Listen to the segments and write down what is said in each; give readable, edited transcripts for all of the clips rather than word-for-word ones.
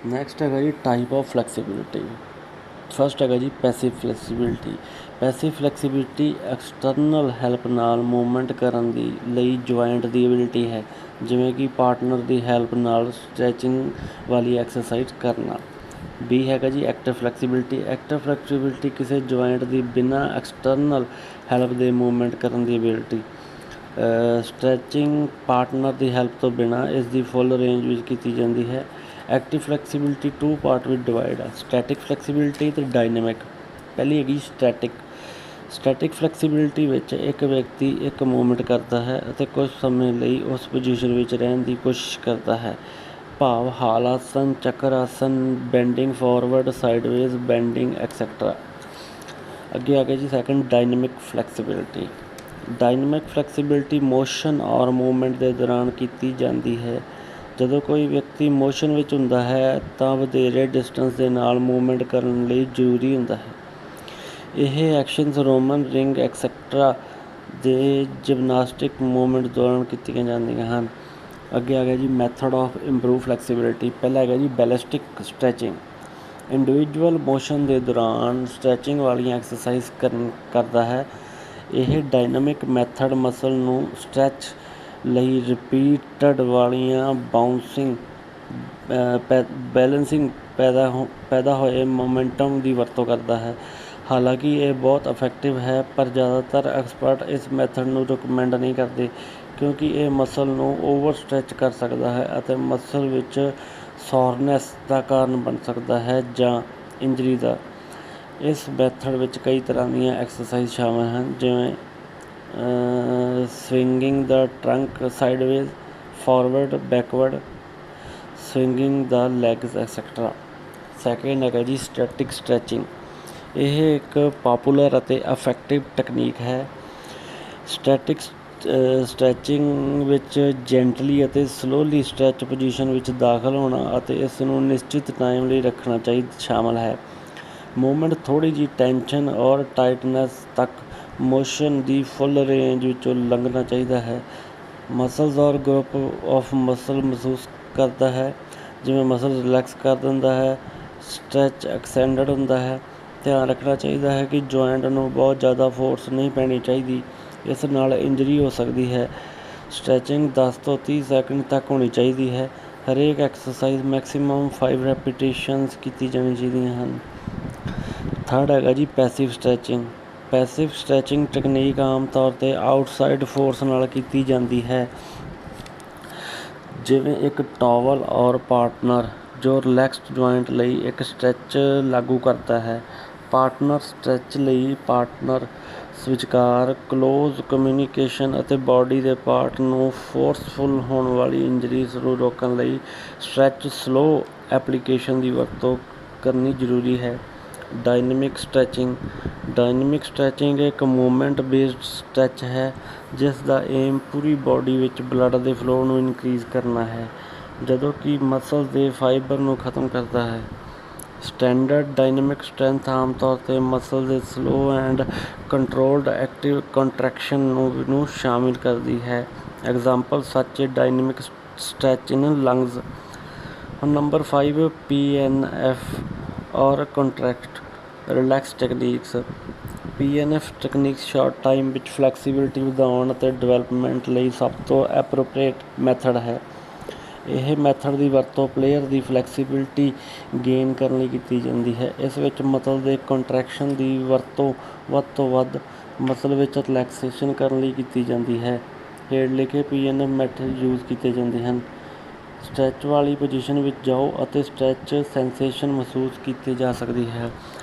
Next ਹੈਗਾ ਜੀ type of flexibility. First ਹੈਗਾ ਜੀ passive flexibility. Passive flexibility external help ਨਾਲ ਮੂਵਮੈਂਟ ਕਰਨ ਦੀ ਲਈ ਜੁਆਇੰਟ ਦੀ ਐਬਿਲਿਟੀ ਹੈ, ਜਿਵੇਂ ਕਿ ਪਾਰਟਨਰ ਦੀ ਹੈਲਪ ਨਾਲ ਸਟ੍ਰੈਚਿੰਗ ਵਾਲੀ ਐਕਸਰਸਾਈਜ਼ ਕਰਨਾ। ਬੀ ਹੈਗਾ ਜੀ ਐਕਟਿਵ ਫਲੈਕਸੀਬਿਲਿਟੀ। ਐਕਟਿਵ ਫਲੈਕਸੀਬਿਲਿਟੀ ਕਿਸੇ ਜੁਆਇੰਟ ਦੀ ਬਿਨਾਂ ਐਕਸਟਰਨਲ ਹੈਲਪ ਦੇ ਮੂਵਮੈਂਟ ਕਰਨ ਦੀ ਐਬਿਲਿਟੀ। ਸਟ੍ਰੈਚਿੰਗ ਪਾਰਟਨਰ ਦੀ ਹੈਲਪ ਤੋਂ ਬਿਨਾਂ ਇਸ ਦੀ ਫੁੱਲ ਰੇਂਜ ਵਿੱਚ ਕੀਤੀ ਜਾਂਦੀ ਹੈ। ਐਕਟਿਵ ਫਲੈਕਸੀਬਿਲਿਟੀ ਟੂ ਪਾਰਟ ਵਿੱਚ ਡਿਵਾਈਡ ਆ, ਸਟੈਟਿਕ ਫਲੈਕਸੀਬਿਲਿਟੀ ਅਤੇ ਡਾਇਨਾਮਿਕ। ਪਹਿਲੀ ਹੈਗੀ ਸਟੈਟਿਕ। ਸਟੈਟਿਕ ਫਲੈਕਸੀਬਿਲਿਟੀ ਵਿੱਚ ਇੱਕ ਵਿਅਕਤੀ ਇੱਕ ਮੂਵਮੈਂਟ ਕਰਦਾ ਹੈ ਅਤੇ ਕੁਝ ਸਮੇਂ ਲਈ ਉਸ ਪੋਜੀਸ਼ਨ ਵਿੱਚ ਰਹਿਣ ਦੀ ਕੋਸ਼ਿਸ਼ ਕਰਦਾ ਹੈ, ਭਾਵ ਹਾਲ ਆਸਨ, ਚੱਕਰ ਆਸਨ, ਬੈਂਡਿੰਗ ਫਾਰਵਰਡ, ਸਾਈਡਵੇਜ਼ ਬੈਂਡਿੰਗ ਐਕਸੈਟਰਾ। ਅੱਗੇ ਆ ਗਿਆ ਜੀ second dynamic flexibility. Dynamic flexibility motion ਔਰ ਮੂਵਮੈਂਟ ਦੇ ਦੌਰਾਨ ਕੀਤੀ ਜਾਂਦੀ ਹੈ। ਜਦੋਂ ਕੋਈ ਵਿਅਕਤੀ ਮੋਸ਼ਨ ਵਿੱਚ ਹੁੰਦਾ ਹੈ ਤਾਂ ਵਧੇਰੇ ਡਿਸਟੈਂਸ ਦੇ ਨਾਲ ਮੂਵਮੈਂਟ ਕਰਨ ਲਈ ਜ਼ਰੂਰੀ ਹੁੰਦਾ ਹੈ। ਇਹ ਐਕਸ਼ਨਸ ਰੋਮਨ ਰਿੰਗ ਐਕਸੈਟਰਾ ਦੇ ਜਿਮਨਾਸਟਿਕ ਮੂਵਮੈਂਟ ਦੌਰਾਨ ਕੀਤੀਆਂ ਜਾਂਦੀਆਂ ਹਨ। ਅੱਗੇ ਆ ਗਿਆ ਜੀ ਮੈਥਡ ਆਫ ਇੰਪਰੂਵ ਫਲੈਕਸੀਬਿਲਿਟੀ। ਪਹਿਲਾ ਹੈਗਾ ਜੀ ਬੈਲਿਸਟਿਕ ਸਟ੍ਰੈਚਿੰਗ। ਇੰਡੀਵਿਜੂਅਲ ਮੋਸ਼ਨ ਦੇ ਦੌਰਾਨ ਸਟ੍ਰੈਚਿੰਗ ਵਾਲੀਆਂ ਐਕਸਰਸਾਈਜ਼ ਕਰਦਾ ਹੈ। ਇਹ ਡਾਇਨਾਮਿਕ ਮੈਥਡ ਮਸਲ ਨੂੰ ਸਟ੍ਰੈਚ ਲਈ ਰਿਪੀਟਡ ਵਾਲੀਆਂ ਬਾਊਂਸਿੰਗ ਬੈਲੈਂਸਿੰਗ ਪੈਦਾ ਹੋਏ ਮੋਮੈਂਟਮ ਦੀ ਵਰਤੋਂ ਕਰਦਾ ਹੈ। ਹਾਲਾਂਕਿ ਇਹ ਬਹੁਤ ਇਫੈਕਟਿਵ ਹੈ, ਪਰ ਜ਼ਿਆਦਾਤਰ ਐਕਸਪਰਟ ਇਸ ਮੈਥਡ ਨੂੰ ਰਿਕਮੈਂਡ ਨਹੀਂ ਕਰਦੇ ਕਿਉਂਕਿ ਇਹ ਮਸਲ ਨੂੰ ਓਵਰ ਸਟ੍ਰੈਚ ਕਰ ਸਕਦਾ ਹੈ ਅਤੇ ਮਸਲ ਵਿੱਚ ਸੌਰਨੈਸ ਦਾ ਕਾਰਨ ਬਣ ਸਕਦਾ ਹੈ ਜਾਂ ਇੰਜਰੀ ਦਾ। ਇਸ ਮੈਥਡ ਵਿੱਚ ਕਈ ਤਰ੍ਹਾਂ ਦੀਆਂ ਐਕਸਰਸਾਈਜ਼ ਸ਼ਾਮਲ ਹਨ, ਜਿਵੇਂ ਸਵਿੰਗਿੰਗ ਦਾ ਟਰੰਕ ਸਾਈਡਵੇਜ਼, ਫਾਰਵਰਡ, ਬੈਕਵਰਡ, ਸਵਿੰਗਿੰਗ ਦਾ ਲੈਗਸ ਐਕਸੈਟਰਾ। ਸੈਕਿੰਡ ਹੈਗਾ ਜੀ ਸਟੈਟਿਕ ਸਟ੍ਰੈਚਿੰਗ। ਇਹ ਇੱਕ ਪਾਪੂਲਰ ਅਤੇ ਇਫੈਕਟਿਵ ਟੈਕਨੀਕ ਹੈ। ਸਟੈਟਿਕ ਸਟ੍ਰੈਚਿੰਗ ਵਿੱਚ ਜੈਂਟਲੀ ਅਤੇ ਸਲੋਲੀ ਸਟ੍ਰੈਚ ਪੋਜੀਸ਼ਨ ਵਿੱਚ ਦਾਖਲ ਹੋਣਾ ਅਤੇ ਇਸ ਨੂੰ ਨਿਸ਼ਚਿਤ ਟਾਈਮ ਲਈ ਰੱਖਣਾ ਸ਼ਾਮਲ ਹੈ। ਮੂਵਮੈਂਟ ਥੋੜ੍ਹੀ ਜਿਹੀ ਟੈਂਸ਼ਨ ਔਰ ਟਾਈਟਨੈਸ ਤੱਕ ਮੋਸ਼ਨ ਦੀ ਫੁੱਲ ਰੇਂਜ ਵਿੱਚੋਂ ਲੰਘਣਾ ਚਾਹੀਦਾ ਹੈ। ਮਸਲਸ ਔਰ ਗਰੁੱਪ ਆਫ ਮਸਲ ਮਹਿਸੂਸ ਕਰਦਾ ਹੈ, ਜਿਵੇਂ ਮਸਲ ਰਿਲੈਕਸ ਕਰ ਦਿੰਦਾ ਹੈ, ਸਟ੍ਰੈਚ ਐਕਸਟੈਂਡਡ ਹੁੰਦਾ ਹੈ। ਧਿਆਨ ਰੱਖਣਾ ਚਾਹੀਦਾ ਹੈ ਕਿ ਜੁਆਇੰਟ ਨੂੰ ਬਹੁਤ ਜ਼ਿਆਦਾ ਫੋਰਸ ਨਹੀਂ ਪੈਣੀ ਚਾਹੀਦੀ, ਇਸ ਨਾਲ ਇੰਜਰੀ ਹੋ ਸਕਦੀ ਹੈ। ਸਟ੍ਰੈਚਿੰਗ 10 ਤੋਂ 30 ਸੈਕਿੰਡ ਤੱਕ ਹੋਣੀ ਚਾਹੀਦੀ ਹੈ। ਹਰੇਕ ਐਕਸਰਸਾਈਜ਼ ਮੈਕਸੀਮਮ 5 ਰੈਪੀਟੀਸ਼ਨਸ ਕੀਤੀ ਜਾਣੀ ਚਾਹੀਦੀਆਂ ਹਨ। ਥਰਡ ਹੈਗਾ ਜੀ passive stretching. Passive stretching technique ਆਮ ਤੌਰ 'ਤੇ ਆਊਟਸਾਈਡ ਫੋਰਸ ਨਾਲ ਕੀਤੀ ਜਾਂਦੀ ਹੈ, ਜਿਵੇਂ ਇੱਕ ਟਾਵਲ ਔਰ ਪਾਰਟਨਰ ਜੋ ਰਿਲੈਕਸਡ ਜੁਆਇੰਟ ਲਈ ਇੱਕ ਸਟ੍ਰੈਚ ਲਾਗੂ ਕਰਦਾ ਹੈ। ਪਾਰਟਨਰ ਸਟ੍ਰੈਚ ਲਈ ਪਾਰਟਨਰ ਵਿਚਕਾਰ ਕਲੋਜ਼ ਕਮਿਊਨੀਕੇਸ਼ਨ ਅਤੇ ਬਾਡੀ ਦੇ ਪਾਰਟ ਨੂੰ ਫੋਰਸਫੁਲ ਹੋਣ ਵਾਲੀ ਇੰਜਰੀਜ਼ ਨੂੰ ਰੋਕਣ ਲਈ ਸਟ੍ਰੈਚ ਸਲੋ ਐਪਲੀਕੇਸ਼ਨ ਦੀ ਵਰਤੋਂ ਕਰਨੀ ਜ਼ਰੂਰੀ ਹੈ। Dynamic stretching. ਡਾਇਨਾਮਿਕ ਸਟ੍ਰੈਚਿੰਗ ਇੱਕ ਮੂਵਮੈਂਟ ਬੇਸਡ ਸਟ੍ਰੈਚ ਹੈ ਜਿਸ ਦਾ ਏਮ ਪੂਰੀ ਬਾਡੀ ਵਿੱਚ ਬਲੱਡ ਦੇ ਫਲੋ ਨੂੰ ਇਨਕਰੀਜ਼ ਕਰਨਾ ਹੈ, ਜਦੋਂ ਕਿ ਮਸਲ ਦੇ ਫਾਈਬਰ ਨੂੰ ਖਤਮ ਕਰਦਾ ਹੈ। ਸਟੈਂਡਰਡ ਡਾਇਨਾਮਿਕ ਸਟਰੈਂਥ ਆਮ ਤੌਰ 'ਤੇ ਮਸਲ ਦੇ slow and controlled active contraction ਨੂੰ ਸ਼ਾਮਿਲ ਕਰਦੀ ਹੈ। ਐਗਜ਼ਾਮਪਲ ਸੱਚ ਡਾਇਨਾਮਿਕ ਸਟ੍ਰੈਚ ਇਨ ਲੰਗਸ। ਹੁਣ ਨੰਬਰ 5 PNF ਔਰ contract relax techniques. PNF technique short time ਵਿੱਚ ਫਲੈਕਸੀਬਿਲਿਟੀ ਵਧਾਉਣ ਅਤੇ ਡਿਵੈਲਪਮੈਂਟ ਲਈ ਸਭ ਤੋਂ ਐਪਰੋਪ੍ਰੀਏਟ ਮੈਥਡ ਹੈ। ਇਹ ਮੈਥਡ ਦੀ ਵਰਤੋਂ ਪਲੇਅਰ ਦੀ ਫਲੈਕਸੀਬਿਲਿਟੀ ਗੇਨ ਕਰਨ ਲਈ ਕੀਤੀ ਜਾਂਦੀ ਹੈ। ਇਸ ਵਿੱਚ ਮਸਲ ਦੇ ਕੰਟਰੈਕਸ਼ਨ ਦੀ ਵਰਤੋਂ ਵੱਧ ਤੋਂ ਵੱਧ ਮਸਲ ਵਿੱਚ ਰਿਲੈਕਸੇਸ਼ਨ ਕਰਨ ਲਈ ਕੀਤੀ ਜਾਂਦੀ ਹੈ। ਹੇਠ ਲਿਖੇ PNF ਮੈਥਡ ਯੂਜ਼ ਕੀਤੇ ਜਾਂਦੇ ਹਨ। ਸਟ੍ਰੈਚ ਵਾਲੀ ਪੋਜੀਸ਼ਨ ਵਿੱਚ ਜਾਓ ਅਤੇ ਸਟ੍ਰੈਚ ਸੈਂਸੇਸ਼ਨ ਮਹਿਸੂਸ ਕੀਤੀ ਜਾ ਸਕਦੀ ਹੈ।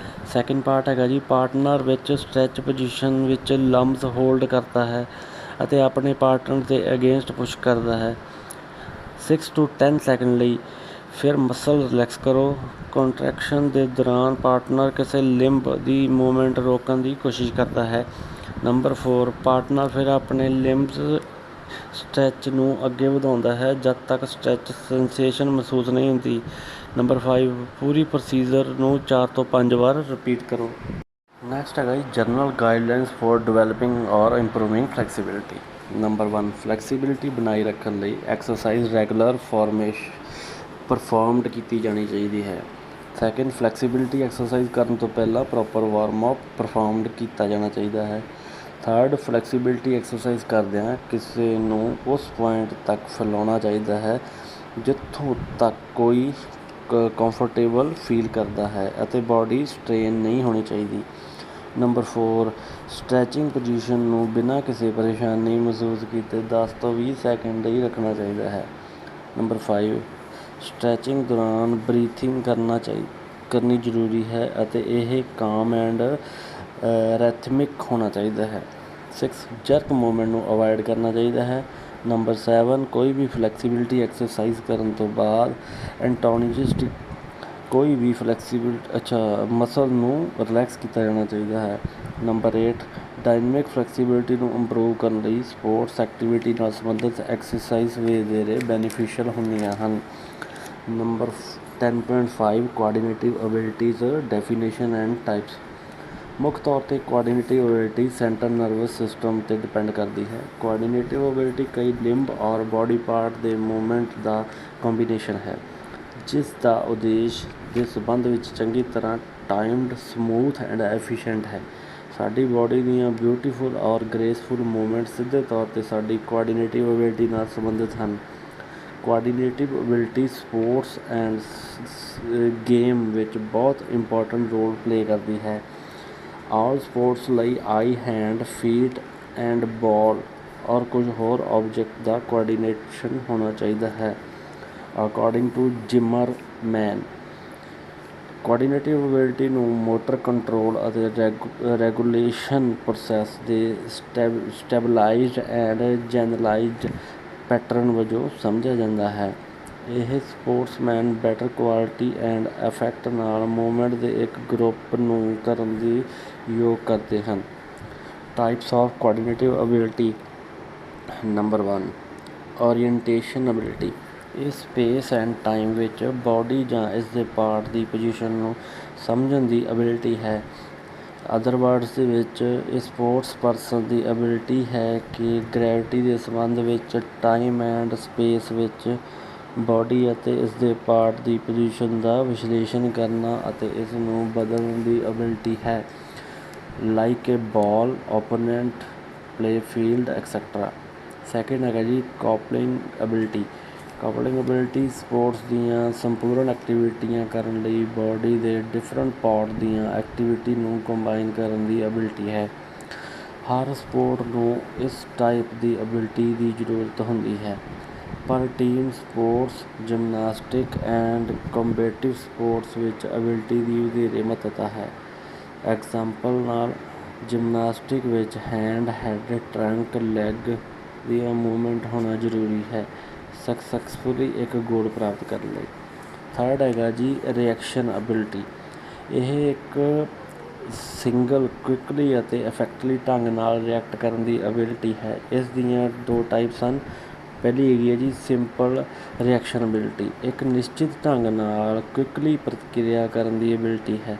ਸੈਕਿੰਡ ਪਾਰਟ ਹੈਗਾ ਜੀ ਪਾਰਟਨਰ ਵਿੱਚ ਸਟ੍ਰੈਚ ਪੋਜੀਸ਼ਨ ਵਿੱਚ ਲੰਬਸ ਹੋਲਡ ਕਰਦਾ ਹੈ ਅਤੇ ਆਪਣੇ ਪਾਰਟਨਰ ਦੇ ਅਗੇਂਸਟ ਪੁਸ਼ ਕਰਦਾ ਹੈ 6 ਤੋਂ 10 ਸੈਕਿੰਡ ਲਈ। ਫਿਰ ਮਸਲ ਰਿਲੈਕਸ ਕਰੋ। ਕੰਟਰੈਕਸ਼ਨ ਦੇ ਦੌਰਾਨ ਪਾਰਟਨਰ ਕਿਸੇ ਲਿੰਬ ਦੀ ਮੂਵਮੈਂਟ ਰੋਕਣ ਦੀ ਕੋਸ਼ਿਸ਼ ਕਰਦਾ ਹੈ। ਨੰਬਰ 4 ਪਾਰਟਨਰ ਫਿਰ ਆਪਣੇ ਲਿੰਬਸ ਸਟ੍ਰੈਚ ਨੂੰ ਅੱਗੇ ਵਧਾਉਂਦਾ ਹੈ ਜਦ ਤੱਕ ਸਟ੍ਰੈਚ ਸੈਂਸੇਸ਼ਨ ਮਹਿਸੂਸ ਨਹੀਂ ਹੁੰਦੀ। ਨੰਬਰ 5 ਪੂਰੀ ਪ੍ਰੋਸੀਜਰ ਨੂੰ 4 ਤੋਂ 5 ਵਾਰ ਰਿਪੀਟ ਕਰੋ। ਨੈਕਸਟ ਹੈਗਾ ਜੀ ਜਨਰਲ ਗਾਈਡਲਾਈਨਸ ਫॉर ਡਿਵੈਲਪਿੰਗ ਔਰ ਇੰਪਰੂਵਿੰਗ ਫਲੈਕਸੀਬਿਲਿਟੀ। ਨੰਬਰ 1 ਫਲੈਕਸੀਬਿਲਿਟੀ ਬਣਾਈ ਰੱਖਣ ਲਈ ਐਕਸਰਸਾਈਜ਼ ਰੈਗੂਲਰ ਪਰਫੋਰਮਡ ਕੀਤੀ ਜਾਣੀ ਚਾਹੀਦੀ ਹੈ। ਸੈਕਿੰਡ, ਫਲੈਕਸੀਬਿਲਿਟੀ ਐਕਸਰਸਾਈਜ਼ ਕਰਨ ਤੋਂ ਪਹਿਲਾਂ ਪ੍ਰੋਪਰ ਵਾਰਮ ਅਪ ਪਰਫੋਰਮਡ ਕੀਤਾ ਜਾਣਾ ਚਾਹੀਦਾ ਹੈ। ਥਰਡ, ਫਲੈਕਸੀਬਿਲਿਟੀ ਐਕਸਰਸਾਈਜ਼ ਕਰਦਿਆਂ ਕਿਸੇ ਨੂੰ ਉਸ ਪੁਆਇੰਟ ਤੱਕ ਫੈਲਾਉਣਾ ਚਾਹੀਦਾ ਹੈ ਜਿੱਥੋਂ ਤੱਕ ਕੋਈ ਕੰਫਰਟੇਬਲ ਫੀਲ ਕਰਦਾ ਹੈ ਅਤੇ ਬਾਡੀ ਸਟ੍ਰੇਨ ਨਹੀਂ ਹੋਣੀ ਚਾਹੀਦੀ। ਨੰਬਰ 4, ਸਟ੍ਰੈਚਿੰਗ ਪੋਜੀਸ਼ਨ ਨੂੰ ਬਿਨਾਂ ਕਿਸੇ ਪਰੇਸ਼ਾਨੀ ਮਹਿਸੂਸ ਕੀਤੇ 10 ਤੋਂ 20 ਸੈਕਿੰਡ ਲਈ ਰੱਖਣਾ ਚਾਹੀਦਾ ਹੈ। ਨੰਬਰ 5, ਸਟ੍ਰੈਚਿੰਗ ਦੌਰਾਨ ਬਰੀਥਿੰਗ ਕਰਨੀ ਜ਼ਰੂਰੀ ਹੈ ਅਤੇ ਇਹ ਕਾਮ ਐਂਡ ਰੈਥਮਿਕ ਹੋਣਾ ਚਾਹੀਦਾ ਹੈ। 6, ਜਰਕ ਮੂਵਮੈਂਟ ਨੂੰ ਅਵੋਇਡ ਕਰਨਾ ਚਾਹੀਦਾ ਹੈ। ਨੰਬਰ 7, ਕੋਈ ਵੀ ਫਲੈਕਸੀਬਿਲਿਟੀ ਐਕਸਰਸਾਈਜ਼ ਕਰਨ ਤੋਂ ਬਾਅਦ ਐਂਟੋਨਿਸਟ ਕੋਈ ਵੀ ਮਸਲ ਨੂੰ ਰਿਲੈਕਸ ਕੀਤਾ ਜਾਣਾ ਚਾਹੀਦਾ ਹੈ। ਨੰਬਰ 8, ਡਾਇਨਾਮਿਕ ਫਲੈਕਸੀਬਿਲਿਟੀ ਨੂੰ ਇੰਪਰੂਵ ਕਰਨ ਲਈ ਸਪੋਰਟਸ ਐਕਟੀਵਿਟੀ ਨਾਲ ਸੰਬੰਧਿਤ ਐਕਸਰਸਾਈਜ਼ ਵਧੇਰੇ ਬੈਨੀਫੀਸ਼ੀਅਲ ਹੁੰਦੀਆਂ ਹਨ। Number 10.5, coordinative abilities definition and types. ਮੁੱਖ ਤੌਰ 'ਤੇ coordinative ability central nervous system 'ਤੇ ਡਿਪੈਂਡ ਕਰਦੀ ਹੈ। ਕੋਆਰਡੀਨੇਟਿਵ ਐਬਿਲਿਟੀ ਕਈ ਲਿੰਬ ਔਰ ਬਾਡੀ ਪਾਰਟ ਦੇ ਮੂਵਮੈਂਟ ਦਾ ਕੰਬੀਨੇਸ਼ਨ ਹੈ ਜਿਸ ਦਾ ਉਦੇਸ਼ ਦੇ ਸੰਬੰਧ ਵਿੱਚ ਚੰਗੀ ਤਰ੍ਹਾਂ ਟਾਈਮਡ, ਸਮੂਥ ਐਂਡ ਐਫੀਸ਼ੀਐਂਟ ਹੈ। ਸਾਡੀ ਬਾਡੀ ਦੀਆਂ ਬਿਊਟੀਫੁਲ ਔਰ ਗ੍ਰੇਸਫੁਲ ਮੂਵਮੈਂਟ ਸਿੱਧੇ ਤੌਰ 'ਤੇ ਸਾਡੀ ਕੋਆਰਡੀਨੇਟਿਵ ਐਬਿਲਿਟੀ ਨਾਲ ਸੰਬੰਧਿਤ ਹਨ। ਕੋਆਰਡੀਨੇਟਿਵ ਐਬਿਲਿਟੀ ਸਪੋਰਟਸ ਐਂਡ ਗੇਮ ਵਿੱਚ ਬਹੁਤ ਇੰਪੋਰਟੈਂਟ ਰੋਲ ਪਲੇ ਕਰਦੀ ਹੈ। ਆਲ ਸਪੋਰਟਸ ਲਈ ਆਈ, ਹੈਂਡ, ਫੀਟ ਐਂਡ ਬਾਲ ਔਰ ਕੁਝ ਹੋਰ ਆਬਜੈਕਟ ਦਾ ਕੋਆਰਡੀਨੇਸ਼ਨ ਹੋਣਾ ਚਾਹੀਦਾ ਹੈ। ਅਕੋਰਡਿੰਗ ਟੂ ਜ਼ਿਮਰਮੈਨ, ਕੋਆਰਡੀਨੇਟਿਵ ਐਬਿਲਿਟੀ ਨੂੰ ਮੋਟਰ ਕੰਟਰੋਲ ਅਤੇ ਰੈਗੂਲੇਸ਼ਨ ਪ੍ਰੋਸੈਸ ਦੇ ਸਟੈਬਲਾਈਜ਼ਡ ਐਂਡ ਜਨਰਲਾਈਜ਼ਡ ਪੈਟਰਨ ਵਜੋਂ ਸਮਝਿਆ ਜਾਂਦਾ ਹੈ। ਇਹ sportsman better quality and effect ਨਾਲ ਮੂਵਮੈਂਟ ਦੇ ਇੱਕ ਗਰੁੱਪ ਨੂੰ ਕਰਨ ਦੇ ਯੋਗ ਕਰਦੇ ਹਨ। Types of coordinative ability. Number 1, orientation ability. ਇਹ ਸਪੇਸ ਐਂਡ ਟਾਈਮ ਵਿੱਚ ਬਾਡੀ ਜਾਂ ਇਸ ਦੇ ਪਾਰਟ ਦੀ ਪੋਜੀਸ਼ਨ ਨੂੰ ਸਮਝਣ ਦੀ ਐਬਿਲਿਟੀ ਹੈ। ਅਦਰ ਵਰਡਸ ਦੇ ਵਿੱਚ ਇਹ ਸਪੋਰਟਸ ਪਰਸਨ ਦੀ ਐਬਿਲਿਟੀ ਹੈ ਕਿ ਗ੍ਰੈਵਿਟੀ ਦੇ ਸੰਬੰਧ ਵਿੱਚ ਟਾਈਮ ਐਂਡ ਸਪੇਸ ਵਿੱਚ ਬਾਡੀ ਅਤੇ ਇਸ ਦੇ ਪਾਰਟ ਦੀ ਪੋਜੀਸ਼ਨ ਦਾ ਵਿਸ਼ਲੇਸ਼ਣ ਕਰਨਾ ਅਤੇ ਇਸ ਨੂੰ ਬਦਲਣ ਦੀ ਐਬਿਲਿਟੀ ਹੈ। Like a ball, opponent, play field etcetera. Second ਹੈਗਾ ਜੀ coupling ability. Coupling ability sports ਦੀਆਂ ਸੰਪੂਰਨ ਐਕਟੀਵਿਟੀਆਂ ਕਰਨ ਲਈ ਬਾਡੀ ਦੇ ਡਿਫਰੈਂਟ ਪਾਰਟ ਦੀਆਂ ਐਕਟੀਵਿਟੀ ਨੂੰ ਕੰਬਾਈਨ ਕਰਨ ਦੀ ਐਬਿਲਿਟੀ ਹੈ। ਹਰ ਸਪੋਰਟ ਨੂੰ ਇਸ ਟਾਈਪ ਦੀ ਐਬਿਲਿਟੀ ਦੀ ਜ਼ਰੂਰਤ ਹੁੰਦੀ ਹੈ, ਪਰ team sports, gymnastic and combative sports ਵਿੱਚ ਐਬਿਲਿਟੀ ਦੀ ਵਧੇਰੇ ਮਹੱਤਤਾ ਹੈ। ਐਗਜ਼ਾਮਪਲ ਨਾਲ ਜਿਮਨਾਸਟਿਕ ਵਿੱਚ ਹੈਂਡ, ਹੈਡ, ਟਰੰਕ, ਲੈਗ ਦੀਆਂ ਮੂਵਮੈਂਟ ਹੋਣਾ ਜ਼ਰੂਰੀ ਹੈ ਸਕਸੈਸਫੁਲੀ ਇੱਕ ਗੋਲ ਪ੍ਰਾਪਤ ਕਰਨ ਲਈ। ਥਰਡ ਹੈਗਾ ਜੀ ਰਿਐਕਸ਼ਨ ਐਬਿਲਿਟੀ। ਇਹ ਇੱਕ ਸਿੰਗਲ, ਕੁਇਕਲੀ ਅਤੇ ਇਫੈਕਟਿਵਲੀ ਢੰਗ ਨਾਲ ਰਿਐਕਟ ਕਰਨ ਦੀ ਐਬਿਲਿਟੀ ਹੈ। ਇਸ ਦੀਆਂ 2 ਟਾਈਪਸ ਹਨ। ਪਹਿਲੀ ਹੈਗੀ ਹੈ ਜੀ ਸਿੰਪਲ ਰਿਐਕਸ਼ਨ ਐਬਿਲਿਟੀ। ਇੱਕ ਨਿਸ਼ਚਿਤ ਢੰਗ ਨਾਲ ਕੁਇਕਲੀ ਪ੍ਰਤੀਕਿਰਿਆ ਕਰਨ ਦੀ ਐਬਿਲਿਟੀ ਹੈ।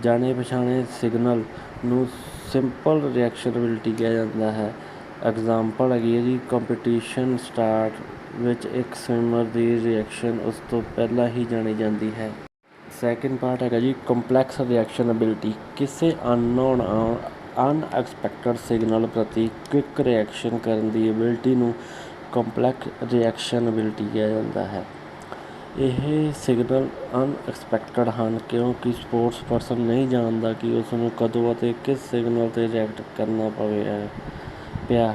ਜਾਣੇ ਪਛਾਣੇ ਸਿਗਨਲ ਨੂੰ ਸਿੰਪਲ ਰਿਐਕਸ਼ਨ ਐਬਿਲਿਟੀ ਕਿਹਾ ਜਾਂਦਾ ਹੈ। ਐਗਜ਼ਾਮਪਲ ਹੈਗੀ ਹੈ ਜੀ ਕੰਪੀਟੀਸ਼ਨ ਸਟਾਰਟ ਵਿੱਚ ਇੱਕ ਸਵਿਮਰ ਦੀ ਰਿਐਕਸ਼ਨ ਉਸ ਤੋਂ ਪਹਿਲਾਂ ਹੀ ਜਾਣੀ ਜਾਂਦੀ ਹੈ। ਸੈਕਿੰਡ ਪਾਰਟ ਹੈਗਾ ਜੀ ਕੰਪਲੈਕਸ ਰਿਐਕਸ਼ਨ ਐਬਿਲਿਟੀ। ਕਿਸੇ ਅਨਨੋਨ ਅਨਐਕਸਪੈਕਟਡ ਸਿਗਨਲ ਪ੍ਰਤੀ ਕੁਇਕ ਰਿਐਕਸ਼ਨ ਕਰਨ ਦੀ ਐਬਿਲਿਟੀ ਨੂੰ ਕੰਪਲੈਕਸ ਰਿਐਕਸ਼ਨ ਐਬਿਲਿਟੀ ਕਿਹਾ ਜਾਂਦਾ ਹੈ। ਇਹ ਸਿਗਨਲ ਅਨਐਕਸਪੈਕਟਡ ਹਨ ਕਿਉਂਕਿ ਸਪੋਰਟਸ ਪਰਸਨ ਨਹੀਂ ਜਾਣਦਾ ਕਿ ਉਸ ਨੂੰ ਕਦੋਂ ਅਤੇ ਕਿਸ ਸਿਗਨਲ 'ਤੇ ਰਿਐਕਟ ਕਰਨਾ ਪਿਆ।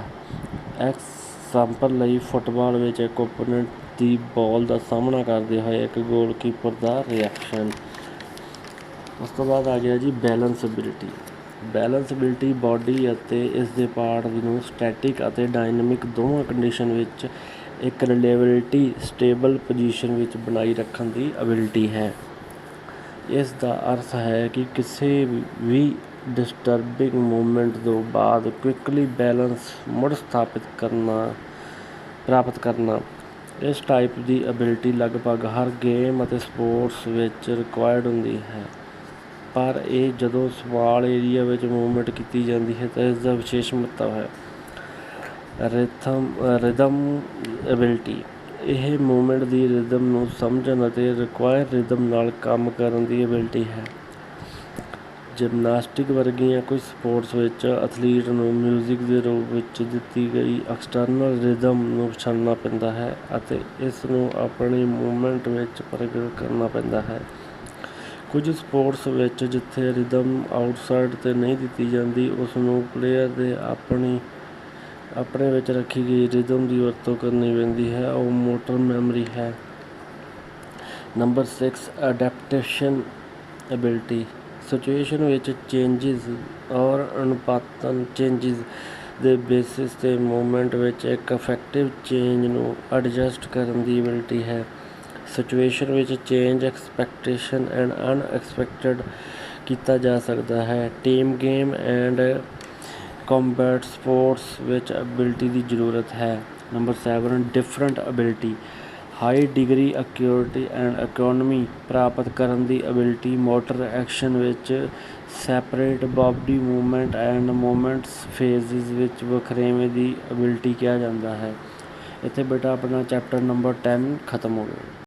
ਐਗਜ਼ਾਮਪਲ ਲਈ ਫੁੱਟਬਾਲ ਵਿੱਚ ਇੱਕ ਓਪੋਨੈਂਟ ਦੀ ਬਾਲ ਦਾ ਸਾਹਮਣਾ ਕਰਦੇ ਹੋਏ ਇੱਕ ਗੋਲਕੀਪਰ ਦਾ ਰਿਐਕਸ਼ਨ। ਉਸ ਤੋਂ ਬਾਅਦ ਆ ਗਿਆ ਜੀ balance ability. Balance ability body ਅਤੇ ਇਸ ਦੇ ਪਾਰਟ ਨੂੰ ਸਟੈਟਿਕ ਅਤੇ ਡਾਇਨਾਮਿਕ ਦੋਵਾਂ ਕੰਡੀਸ਼ਨ ਵਿੱਚ ਇੱਕ ਰਿਲੇਟਿਵਲੀ ਸਟੇਬਲ ਪੋਜੀਸ਼ਨ ਵਿੱਚ ਬਣਾਈ ਰੱਖਣ ਦੀ ਐਬਿਲਿਟੀ ਹੈ। ਇਸ ਦਾ ਅਰਥ ਹੈ ਕਿ ਕਿਸੇ ਵੀ ਡਿਸਟਰਬਿੰਗ ਮੂਵਮੈਂਟ ਤੋਂ ਬਾਅਦ ਕੁਇਕਲੀ ਬੈਲੈਂਸ ਮੁੜ ਸਥਾਪਿਤ ਪ੍ਰਾਪਤ ਕਰਨਾ। ਇਸ ਟਾਈਪ ਦੀ ਐਬਿਲਿਟੀ ਲਗਭਗ ਹਰ ਗੇਮ ਅਤੇ ਸਪੋਰਟਸ ਵਿੱਚ ਰਿਕੁਆਇਰਡ ਹੁੰਦੀ ਹੈ, ਪਰ ਇਹ ਜਦੋਂ ਸਮਾਲ ਏਰੀਆ ਵਿੱਚ ਮੂਵਮੈਂਟ ਕੀਤੀ ਜਾਂਦੀ ਹੈ ਤਾਂ ਇਸ ਦਾ ਵਿਸ਼ੇਸ਼ ਮਹੱਤਵ ਹੈ। Rhythm ability. ਇਹ ਮੂਵਮੈਂਟ ਦੀ ਰਿਦਮ ਨੂੰ ਸਮਝਣ ਅਤੇ ਰਿਕੁਆਇਰ ਰਿਦਮ ਨਾਲ ਕੰਮ ਕਰਨ ਦੀ ਐਬਿਲਿਟੀ ਹੈ। ਜਿਮਨਾਸਟਿਕ ਵਰਗੀਆਂ ਕੁਝ ਸਪੋਰਟਸ ਵਿੱਚ ਐਥਲੀਟ ਨੂੰ ਮਿਊਜ਼ਿਕ ਦੇ ਰੂਪ ਵਿੱਚ ਦਿੱਤੀ ਗਈ ਐਕਸਟਰਨਲ ਰਿਦਮ ਨੂੰ ਪਛਾਣਨਾ ਪੈਂਦਾ ਹੈ ਅਤੇ ਇਸ ਨੂੰ ਆਪਣੀ ਮੂਵਮੈਂਟ ਵਿੱਚ ਪ੍ਰਗਟ ਕਰਨਾ ਪੈਂਦਾ ਹੈ। ਕੁਝ ਸਪੋਰਟਸ ਵਿੱਚ ਜਿੱਥੇ ਰਿਦਮ ਆਊਟਸਾਈਡ 'ਤੇ ਨਹੀਂ ਦਿੱਤੀ ਜਾਂਦੀ, ਉਸ ਨੂੰ ਪਲੇਅਰ ਦੇ ਆਪਣੇ ਵਿੱਚ ਰੱਖੀ ਗਈ ਰਿਦਮ ਦੀ ਵਰਤੋਂ ਕਰਨੀ ਪੈਂਦੀ ਹੈ। ਉਹ ਮੋਟਰ ਮੈਮਰੀ ਹੈ। Number 6 adaptation ability. ਸਿਚੁਏਸ਼ਨ ਵਿੱਚ ਚੇਂਜਿਸ ਔਰ ਅਨੁਪਾਤਨ ਚੇਂਜਿਸ ਦੇ ਬੇਸਿਸ 'ਤੇ ਮੂਵਮੈਂਟ ਵਿੱਚ ਇੱਕ ਇਫੈਕਟਿਵ ਚੇਂਜ ਨੂੰ ਐਡਜਸਟ ਕਰਨ ਦੀ ਐਬਿਲਿਟੀ ਹੈ। ਸਿਚੁਏਸ਼ਨ ਵਿੱਚ ਚੇਂਜ ਐਕਸਪੈਕਟੇਸ਼ਨ ਐਂਡ ਅਨਐਕਸਪੈਕਟਡ ਕੀਤਾ ਜਾ ਸਕਦਾ ਹੈ। Team game and combat sports ਵਿੱਚ ਐਬਿਲਿਟੀ ਦੀ ਜ਼ਰੂਰਤ ਹੈ। Number 7 different ability. High degree accuracy and economy ਪ੍ਰਾਪਤ ਕਰਨ ਦੀ ਐਬਿਲਿਟੀ। ਮੋਟਰ ਐਕਸ਼ਨ ਵਿੱਚ separate body movement and movements ਫੇਜ਼ਿਸ ਵਿੱਚ ਵਖਰੇਵੇਂ ਦੀ ਐਬਿਲਿਟੀ ਕਿਹਾ ਜਾਂਦਾ ਹੈ। ਇੱਥੇ ਬੇਟਾ ਆਪਣਾ ਚੈਪਟਰ ਨੰਬਰ 10 ਖਤਮ ਹੋ ਗਿਆ।